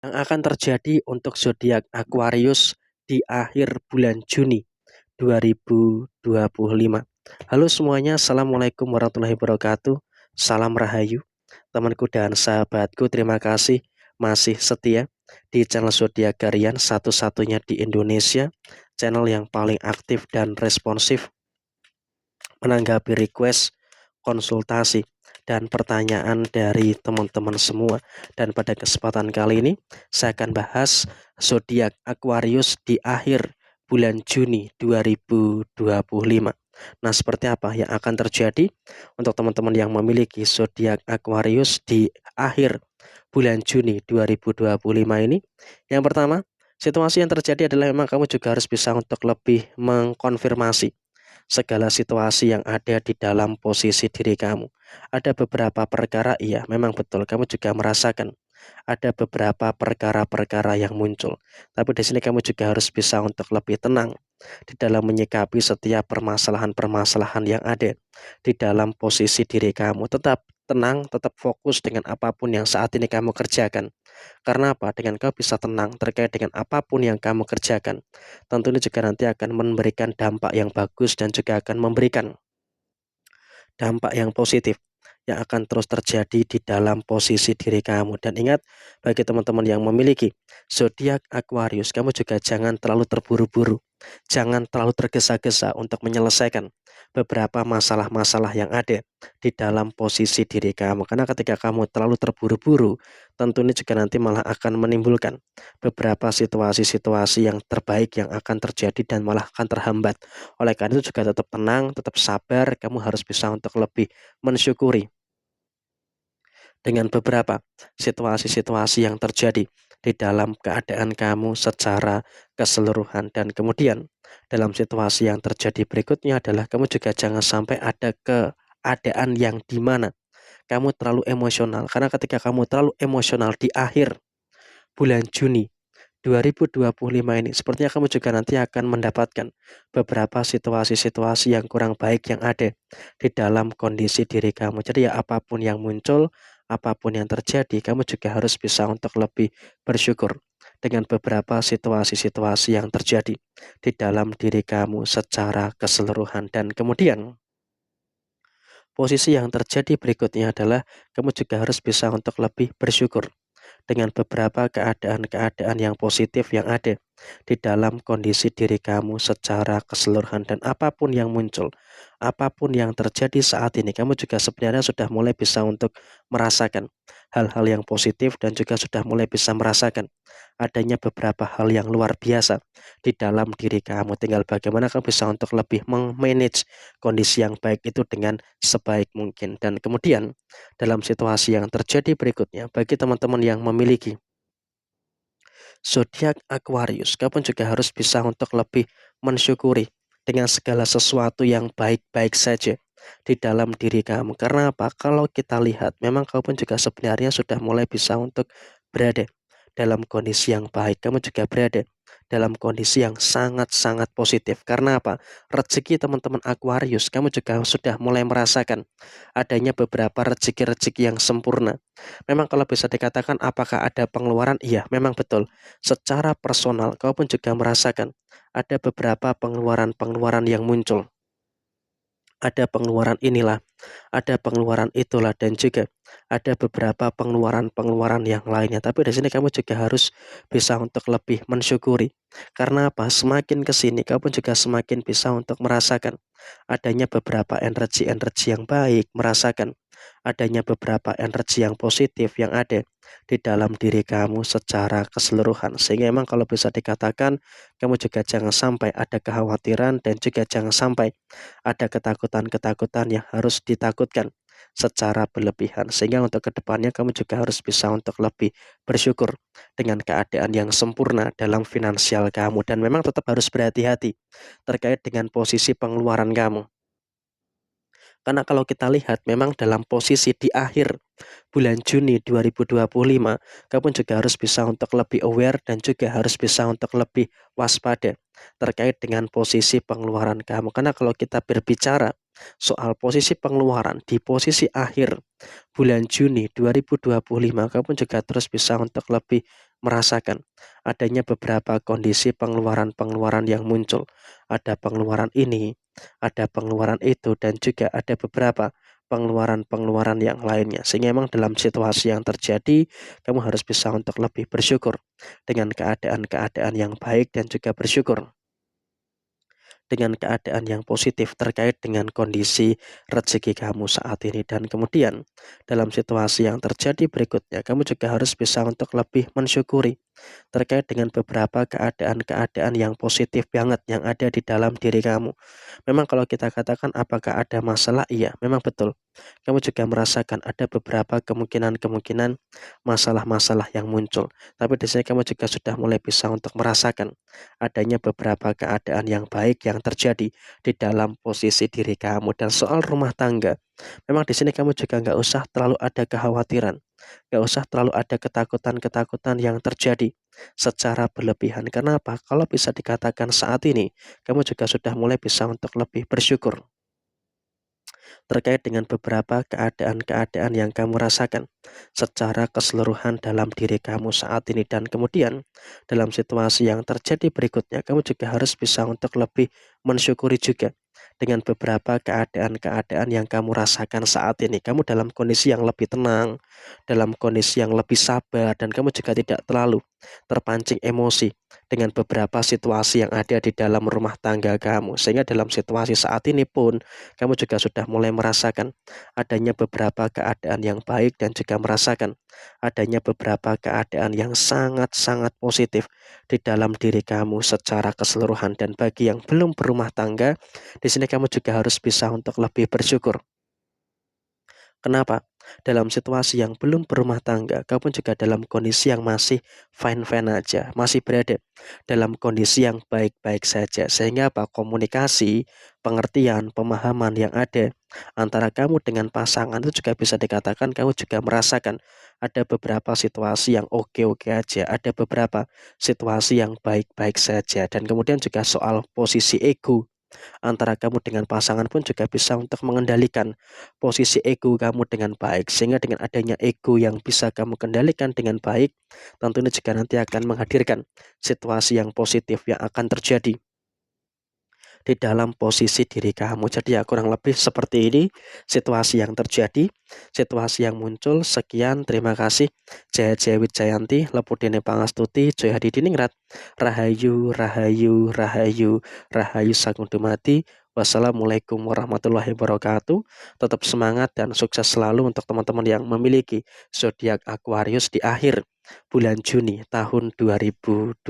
Yang akan terjadi untuk zodiak Aquarius di akhir bulan Juni 2025. Halo semuanya, Assalamualaikum warahmatullahi wabarakatuh. Salam Rahayu, temanku dan sahabatku. Terima kasih masih setia di channel Zodiak Harian, satu-satunya di Indonesia, channel yang paling aktif dan responsif menanggapi request, konsultasi, dan pertanyaan dari teman-teman semua. Dan pada kesempatan kali ini saya akan bahas zodiak Aquarius di akhir bulan Juni 2025. Nah, seperti apa yang akan terjadi untuk teman-teman yang memiliki zodiak Aquarius di akhir bulan Juni 2025 ini? Yang pertama, situasi yang terjadi adalah memang kamu juga harus bisa untuk lebih mengkonfirmasi segala situasi yang ada di dalam posisi diri kamu. Ada beberapa perkara, iya, memang betul kamu juga merasakan ada beberapa perkara-perkara yang muncul. Tapi di sini kamu juga harus bisa untuk lebih tenang di dalam menyikapi setiap permasalahan-permasalahan yang ada di dalam posisi diri kamu. Tetap tenang, tetap fokus dengan apapun yang saat ini kamu kerjakan. Karena apa? Dengan kau bisa tenang terkait dengan apapun yang kamu kerjakan, tentunya juga nanti akan memberikan dampak yang bagus dan juga akan memberikan dampak yang positif yang akan terus terjadi di dalam posisi diri kamu. Dan ingat, bagi teman-teman yang memiliki zodiak Aquarius, kamu juga jangan terlalu terburu-buru, jangan terlalu tergesa-gesa untuk menyelesaikan beberapa masalah-masalah yang ada di dalam posisi diri kamu. Karena ketika kamu terlalu terburu-buru, tentunya juga nanti malah akan menimbulkan beberapa situasi-situasi yang terbaik yang akan terjadi dan malah akan terhambat. Oleh karena itu juga tetap tenang, tetap sabar, kamu harus bisa untuk lebih mensyukuri dengan beberapa situasi-situasi yang terjadi di dalam keadaan kamu secara keseluruhan. Dan kemudian dalam situasi yang terjadi berikutnya adalah kamu juga jangan sampai ada keadaan yang dimana kamu terlalu emosional. Karena ketika kamu terlalu emosional di akhir bulan Juni 2025 ini, sepertinya kamu juga nanti akan mendapatkan beberapa situasi-situasi yang kurang baik yang ada di dalam kondisi diri kamu. Jadi ya apapun yang muncul, apapun yang terjadi, kamu juga harus bisa untuk lebih bersyukur dengan beberapa situasi-situasi yang terjadi di dalam diri kamu secara keseluruhan. Dan kemudian posisi yang terjadi berikutnya adalah kamu juga harus bisa untuk lebih bersyukur dengan beberapa keadaan-keadaan yang positif yang ada di dalam kondisi diri kamu secara keseluruhan. Dan apapun yang muncul, apapun yang terjadi saat ini, kamu juga sebenarnya sudah mulai bisa untuk merasakan hal-hal yang positif dan juga sudah mulai bisa merasakan adanya beberapa hal yang luar biasa di dalam diri kamu. Tinggal bagaimana kamu bisa untuk lebih mengmanage kondisi yang baik itu dengan sebaik mungkin. Dan kemudian dalam situasi yang terjadi berikutnya, bagi teman-teman yang memiliki zodiak Aquarius, kamu juga harus bisa untuk lebih mensyukuri dengan segala sesuatu yang baik-baik saja di dalam diri kamu. Karena apa? Kalau kita lihat, memang kamu pun juga sebenarnya sudah mulai bisa untuk berada dalam kondisi yang baik. Kamu juga berada dalam kondisi yang sangat-sangat positif. Karena apa? Rezeki teman-teman Aquarius, kamu juga sudah mulai merasakan adanya beberapa rezeki-rezeki yang sempurna. Memang kalau bisa dikatakan apakah ada pengeluaran? Iya, memang betul. Secara personal, kau pun juga merasakan ada beberapa pengeluaran-pengeluaran yang muncul. Ada pengeluaran inilah, ada pengeluaran itulah, dan juga ada beberapa pengeluaran-pengeluaran yang lainnya. Tapi di sini kamu juga harus bisa untuk lebih mensyukuri. Karena apa? Semakin ke sini kamu juga semakin bisa untuk merasakan adanya beberapa energi-energi yang baik, merasakan adanya beberapa energi yang positif yang ada di dalam diri kamu secara keseluruhan. Sehingga memang kalau bisa dikatakan kamu juga jangan sampai ada kekhawatiran dan juga jangan sampai ada ketakutan-ketakutan yang harus ditakutkan secara berlebihan. Sehingga untuk kedepannya kamu juga harus bisa untuk lebih bersyukur dengan keadaan yang sempurna dalam finansial kamu. Dan memang tetap harus berhati-hati terkait dengan posisi pengeluaran kamu. Karena kalau kita lihat memang dalam posisi di akhir bulan Juni 2025, kamu juga harus bisa untuk lebih aware dan juga harus bisa untuk lebih waspada terkait dengan posisi pengeluaran kamu. Karena kalau kita berbicara soal posisi pengeluaran di posisi akhir bulan Juni 2025, kamu juga terus bisa untuk lebih merasakan adanya beberapa kondisi pengeluaran-pengeluaran yang muncul. Ada pengeluaran ini, ada pengeluaran itu, dan juga ada beberapa pengeluaran-pengeluaran yang lainnya. Sehingga memang dalam situasi yang terjadi, kamu harus bisa untuk lebih bersyukur dengan keadaan-keadaan yang baik dan juga bersyukur dengan keadaan yang positif terkait dengan kondisi rezeki kamu saat ini. Dan kemudian dalam situasi yang terjadi berikutnya, kamu juga harus bisa untuk lebih mensyukuri terkait dengan beberapa keadaan-keadaan yang positif banget yang ada di dalam diri kamu. Memang kalau kita katakan apakah ada masalah? Iya, memang betul. Kamu juga merasakan ada beberapa kemungkinan-kemungkinan masalah-masalah yang muncul. Tapi di sini kamu juga sudah mulai bisa untuk merasakan adanya beberapa keadaan yang baik yang terjadi di dalam posisi diri kamu. Dan soal rumah tangga, memang di sini kamu juga nggak usah terlalu ada kekhawatiran, nggak usah terlalu ada ketakutan-ketakutan yang terjadi secara berlebihan. Kenapa? Kalau bisa dikatakan saat ini, kamu juga sudah mulai bisa untuk lebih bersyukur terkait dengan beberapa keadaan-keadaan yang kamu rasakan secara keseluruhan dalam diri kamu saat ini. Dan kemudian dalam situasi yang terjadi berikutnya, kamu juga harus bisa untuk lebih mensyukuri juga dengan beberapa keadaan-keadaan yang kamu rasakan saat ini. Kamu dalam kondisi yang lebih tenang, dalam kondisi yang lebih sabar, dan kamu juga tidak terlalu terpancing emosi dengan beberapa situasi yang ada di dalam rumah tangga kamu. Sehingga dalam situasi saat ini pun kamu juga sudah mulai merasakan adanya beberapa keadaan yang baik dan juga merasakan adanya beberapa keadaan yang sangat-sangat positif di dalam diri kamu secara keseluruhan. Dan bagi yang belum berumah tangga, di sini kamu juga harus bisa untuk lebih bersyukur. Kenapa? Dalam situasi yang belum berumah tangga, kamu juga dalam kondisi yang masih fine-fine aja, masih berada dalam kondisi yang baik-baik saja. Sehingga apa? Komunikasi, pengertian, pemahaman yang ada antara kamu dengan pasangan itu juga bisa dikatakan kamu juga merasakan ada beberapa situasi yang oke-oke aja, ada beberapa situasi yang baik-baik saja. Dan kemudian juga soal posisi ego antara kamu dengan pasangan pun juga bisa untuk mengendalikan posisi ego kamu dengan baik. Sehingga dengan adanya ego yang bisa kamu kendalikan dengan baik, tentunya juga nanti akan menghadirkan situasi yang positif yang akan terjadi di dalam posisi diri kamu. Jadi ya kurang lebih seperti ini situasi yang terjadi, situasi yang muncul. Sekian, terima kasih. Jaya Jaya Wijayanti, Lepudene Pangastuti, Joy Hadi Diningrat, Rahayu, Rahayu, Rahayu, Rahayu Sagung Dumadi. Wassalamualaikum warahmatullahi wabarakatuh. Tetap semangat dan sukses selalu untuk teman-teman yang memiliki zodiak Aquarius di akhir bulan Juni tahun 2025.